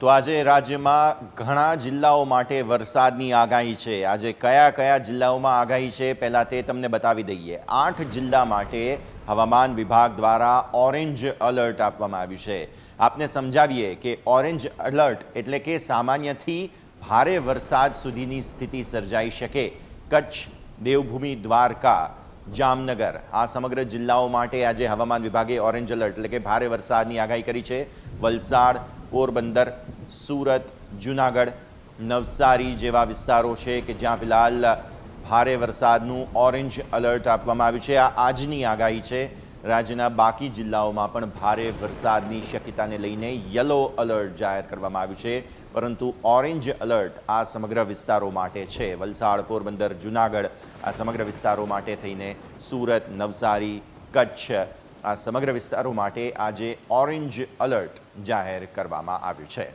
તો આજે રાજ્યમાં ઘણા જિલ્લાઓ માટે વરસાદની આગાહી છે। આજે કયા કયા જિલ્લાઓમાં આગાહી છે પહેલા તે તમને બતાવી દઈએ। 8 જિલ્લા માટે હવામાન વિભાગ દ્વારા ઓરેન્જ એલર્ટ આપવામાં આવ્યું છે। આપને સમજાવીએ કે ઓરેન્જ એલર્ટ એટલે કે સામાન્યથી ભારે વરસાદ સુધીની સ્થિતિ સર્જાઈ શકે। કચ્છ, દેવભૂમિ, દ્વારકા, જામનગર આ સમગ્ર જિલ્લાઓ માટે આજે હવામાન વિભાગે ઓરેન્જ એલર્ટ એટલે કે ભારે વરસાદની આગાહી કરી છે। વલસાડ, પોરબંદર, સુરત, જૂનાગઢ, નવસારી જેવા વિસ્તારો છે કે જ્યાં ફિલહાલ ભારે વરસાદનું ઓરેન્જ એલર્ટ આપવામાં આવ્યું છે। આ આજની આગાહી છે। રાજ્યના બાકી જિલ્લાઓમાં પણ ભારે વરસાદની શક્યતાને લઈને યલો એલર્ટ જાહેર કરવામાં આવ્યું છે, પરંતુ ઓરેન્જ એલર્ટ આ સમગ્ર વિસ્તારો માટે છે। વલસાડ, પોરબંદર, જૂનાગઢ આ સમગ્ર વિસ્તારો માટે થઈને સુરત, નવસારી, કચ્છ આ સમગ્ર વિસ્તારો માટે આજે ઓરેન્જ એલર્ટ જાહેર કરવામાં આવ્યું છે।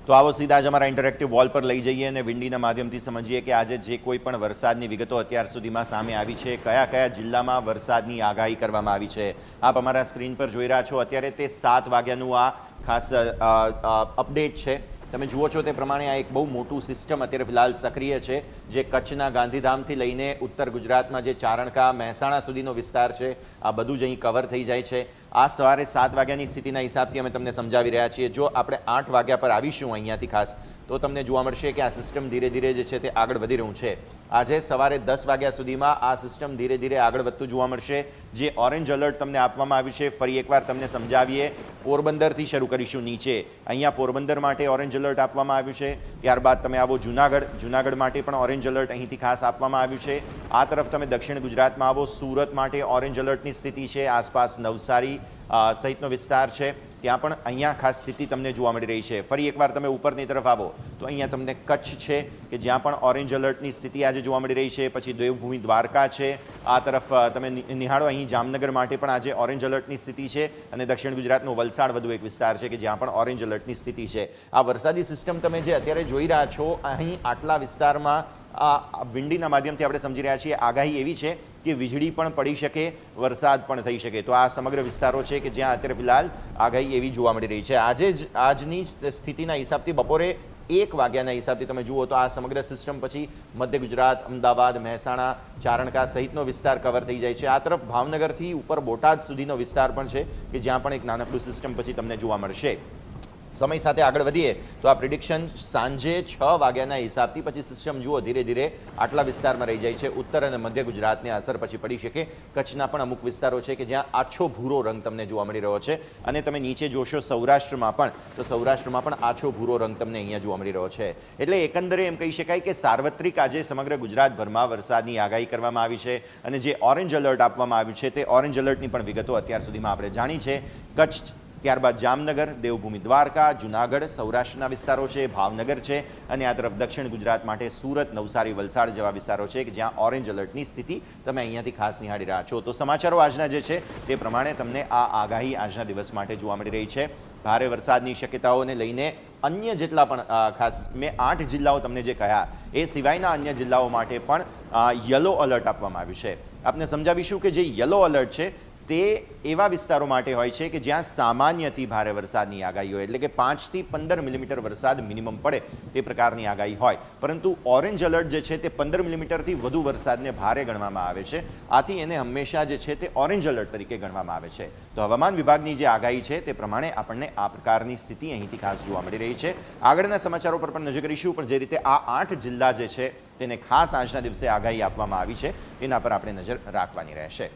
તો આવો સીધા જ અમારા ઇન્ટરેક્ટિવ વોલ પર લઈ જઈએ અને વિંડીના માધ્યમથી સમજીએ કે આજે જે કોઈ પણ વરસાદની વિગતો અત્યાર સુધીમાં સામે આવી છે, કયા કયા જિલ્લામાં વરસાદની આગાહી કરવામાં આવી છે। આપ અમારા સ્ક્રીન પર જોઈ રહ્યા છો। અત્યારે તે 7 વાગ્યાનું આ ખાસ અપડેટ છે। તમે જુઓ છો તે પ્રમાણે આ એક બહુ મોટું સિસ્ટમ અત્યારે ફિલહાલ સક્રિય છે, જે કચ્છના ગાંધીધામથી લઈને ઉત્તર ગુજરાતમાં જે ચારણકા, મહેસાણા સુધીનો વિસ્તાર છે, આ બધું જ અહીં કવર થઈ જાય છે। આ સવારે 7 વાગ્યાની સ્થિતિના હિસાબથી અમે તમને સમજાવી રહ્યા છીએ। જો આપણે 8 વાગ્યા પર આવીશું અહીંયાથી ખાસ, તો તમને જોવા મળશે કે આ સિસ્ટમ ધીરે ધીરે જે છે તે આગળ વધી રહ્યું છે। આજે સવારે 10 વાગ્યા સુધીમાં આ સિસ્ટમ ધીરે ધીરે આગળ વધતું જોવા મળશે। જે ઓરેન્જ એલર્ટ તમને આપવામાં આવ્યું છે ફરી એકવાર તમને સમજાવીએ। પોરબંદરથી શરૂ કરીશું નીચે। અહીંયા પોરબંદર માટે ઓરેન્જ એલર્ટ આપવામાં આવ્યું છે। ત્યારબાદ તમે આવો જૂનાગઢ, જૂનાગઢ માટે પણ ઓરેન્જ એલર્ટ અહીંથી ખાસ આપવામાં આવ્યું છે। આ તરફ તમે દક્ષિણ ગુજરાતમાં આવો, સુરત માટે ઓરેન્જ એલર્ટની સ્થિતિ છે। આસપાસ નવસારી સહિતનો વિસ્તાર છે, ત્યાં પણ અહીંયા ખાસ સ્થિતિ તમને જોવા મળી રહી છે। ફરી એકવાર તમે ઉપરની તરફ આવો તો અહીંયા તમને કચ્છ છે કે જ્યાં પણ ઓરેન્જ એલર્ટની સ્થિતિ આજે જોવા મળી રહી છે। પછી દેવભૂમિ, દ્વારકા છે। આ તરફ તમે નિહાળો, અહીં જામનગર માટે પણ આજે ઓરેન્જ એલર્ટની સ્થિતિ છે। અને દક્ષિણ ગુજરાતનો વલસાડ વધુ એક વિસ્તાર છે કે જ્યાં પણ ઓરેન્જ એલર્ટની સ્થિતિ છે। આ વરસાદી સિસ્ટમ તમે જે અત્યારે જોઈ રહ્યા છો, અહીં આટલા વિસ્તારમાં આ વિંડીના માધ્યમથી આપણે સમજી રહ્યા છીએ। આગાહી એવી છે કે વીજળી પણ પડી શકે, વરસાદ પણ થઈ શકે। તો આ સમગ્ર વિસ્તારો છે કે જ્યાં અત્યારે ફિલહાલ આગાહી એવી જોવા મળી રહી છે। આજની સ્થિતિના હિસાબથી બપોરે 1 વાગ્યાના હિસાબથી તમે જુઓ તો આ સમગ્ર સિસ્ટમ પછી મધ્ય ગુજરાત, અમદાવાદ, મહેસાણા, ચારણકા સહિતનો વિસ્તાર કવર થઈ જાય છે। આ તરફ ભાવનગરથી ઉપર બોટાદ સુધીનો વિસ્તાર પણ છે કે જ્યાં પણ એક નાનકડું સિસ્ટમ પછી તમને જોવા મળશે। સમય સાથે આગળ વધીએ તો આ પ્રિડિક્શન સાંજે 6 વાગ્યાના હિસાબથી પછી સિસ્ટમ જુઓ ધીરે ધીરે આટલા વિસ્તારમાં રહી જાય છે। ઉત્તર અને મધ્ય ગુજરાતને અસર પછી પડી શકે। કચ્છના પણ અમુક વિસ્તારો છે કે જ્યાં આછો ભૂરો રંગ તમને જોવા મળી રહ્યો છે। અને તમે નીચે જોશો સૌરાષ્ટ્રમાં પણ, તો સૌરાષ્ટ્રમાં પણ આછો ભૂરો રંગ તમને અહીંયા જોવા મળી રહ્યો છે। એટલે એકંદરે એમ કહી શકાય કે સાર્વત્રિક આજે સમગ્ર ગુજરાતભરમાં વરસાદની આગાહી કરવામાં આવી છે। અને જે ઓરેન્જ એલર્ટ આપવામાં આવ્યું છે તે ઓરેન્જ એલર્ટની પણ વિગતો અત્યાર સુધીમાં આપણે જાણી છે। કચ્છ, ત્યારબાદ જામનગર, દેવભૂમિ, દ્વારકા, જૂનાગઢ સૌરાષ્ટ્રના વિસ્તારો છે, ભાવનગર છે, અને આ તરફ દક્ષિણ ગુજરાત માટે સુરત, નવસારી, વલસાડ જેવા વિસ્તારો છે કે જ્યાં ઓરેન્જ એલર્ટની સ્થિતિ તમે અહીંયાથી ખાસ નિહાળી રહ્યા છો। તો સમાચારો આજના જે છે તે પ્રમાણે તમને આ આગાહી આજના દિવસ માટે જોવા મળી રહી છે। ભારે વરસાદની શક્યતાઓને લઈને અન્ય જેટલા પણ ખાસ મેં 8 જિલ્લાઓ તમને જે કહ્યા એ સિવાયના અન્ય જિલ્લાઓ માટે પણ યલો એલર્ટ આપવામાં આવ્યું છે। આપને સમજાવીશું કે જે યલો એલર્ટ છે તે એવા વિસ્તારો માટે હોય છે કે જ્યાં સામાન્યથી ભારે વરસાદની આગાહી હોય, એટલે કે 5 થી 15 મિલીમીટર વરસાદ મિનિમમ પડે તે પ્રકારની આગાહી હોય। પરંતુ ઓરેન્જ એલર્ટ જે છે તે 15 મિલીમીટરથી વધુ વરસાદને ભારે ગણવામાં આવે છે। આથી એને હંમેશા જે છે તે ઓરેન્જ એલર્ટ તરીકે ગણવામાં આવે છે। તો હવામાન વિભાગની જે આગાહી છે તે પ્રમાણે આપણને આ પ્રકારની સ્થિતિ અહીંથી ખાસ જોવા મળી રહી છે। આગળના સમાચારો પર પણ નજર કરીશું, પણ જે રીતે આ 8 જિલ્લા જે છે તેને ખાસ આજના દિવસે આગાહી આપવામાં આવી છે તેના પર આપણે નજર રાખવાની રહેશે।